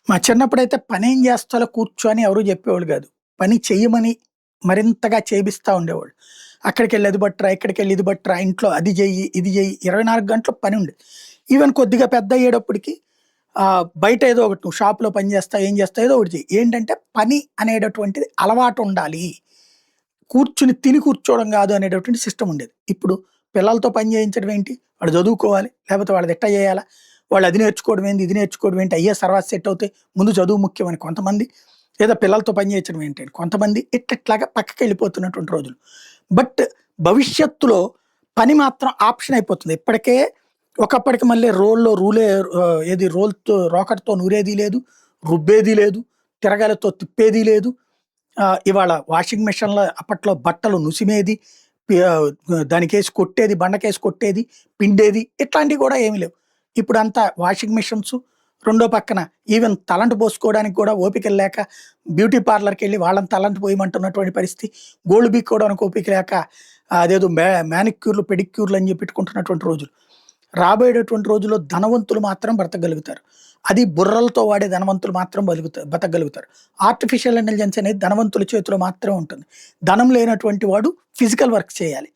మా చిన్నప్పుడైతే పనేం జేస్తాలో కూర్చో అని ఎవరు జెప్పేవాళ్ళు గాదు. పని చెయ్యమని మరింతగా చేపిస్తా ఉండేవాళ్ళు. అక్కడికెళ్ళి అది పట్టురా, ఇక్కడికెళ్ళి ఇది పట్టురా, ఇంట్లో అది జెయ్యి, ఇది జెయ్యి 24 గంటలు పనుండేది. ఈవెన్ కొద్దిగా పెద్దయ్యేటప్పటికి బయట ఏదో ఒకటి నువ్వు షాప్‌లో పని జేస్తావు, ఏం జేస్తావు ఏదో ఒకటి చెయ్యి. ఏంటంటే పని అనేటటువంటిది అలవాటుండాలి. కూర్చొని తిని కూర్చోవడం గాదు అనేటటువంటి సిస్టమ్ ఉండేది. ఇప్పుడు పిల్లలతో పని చేయించడం ఏంటి? వాడు చదువుకోవాలి. లేకపోతే వాళ్ళది ఎట్టా జేయాలా? వాళ్ళు అది నేర్చుకోవడం ఏంది? ఇది నేర్చుకోవడం ఏంటి? అయ్యే తర్వాత సెట్ అవుతాయి. ముందు చదువు ముఖ్యమని కొంతమంది. లేదా పిల్లలతో పని చేయించడం ఏంటి అని కొంతమంది. ఇట్లిట్లాగా పక్కకెళ్ళిపోతున్నటువంటి రోజులు. బట్ భవిష్యత్తులో పని మాత్రం ఆప్షన్ అయిపోతుంది. ఇప్పటికే ఒకప్పటికి మళ్ళీ రూలే ఏది రోల్‌తో రోకటితో నూరేది లేదు. రుబ్బేది లేదు. తిరగలితో తిప్పేది లేదు. ఇవాళ వాషింగ్ మిషన్‌లో అప్పట్లో బట్టలు నుసిమేది. దానికేసి కొట్టేది, బండకేసి కొట్టేది, పిండేది ఇట్లాంటివి గూడా ఏమి లేవు. ఇప్పుడంతా వాషింగ్ మిషన్స్, రెండో పక్కన ఈవెన్ తలంటు పోసుకోవడానికి గూడా ఓపికలు లేక బ్యూటీ పార్లర్‌కెళ్ళి వాళ్ళని తలంటు పోయమంటున్నటువంటి పరిస్థితి. గోళ్ళు బీక్కోవడానికి ఓపిక లేక అదేదో మానిక్యూర్‌లు, పెడిక్యూర్‌లు అని జెప్పి పెట్టుకుంటున్నటువంటి రోజులు. రాబోయేటటువంటి రోజుల్లో ధనవంతులు మాత్రం బ్రతకగలుగుతారు. అది బుర్రలతో వాడే ధనవంతులు మాత్రం బతకగలుగుతారు. ఆర్టిఫిషియల్ ఇంటెలిజెన్స్ అనేది ధనవంతుల చేతిలో మాత్రమే ఉంటుంది. ధనం లేనటువంటి వాడు ఫిజికల్ వర్క్ చేయాలి.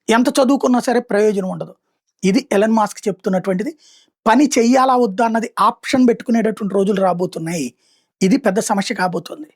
ఎంత చదువుకున్నా సరే ప్రయోజనం ఉండదు. ఇది ఎలన్ మాస్క్ చెప్తున్నటువంటిది. పని చెయ్యాలా వద్దా అన్నది ఆప్షన్ పెట్టుకునేటటువంటి రోజులు రాబోతున్నాయి. ఇది పెద్ద సమస్య కాబోతుంది.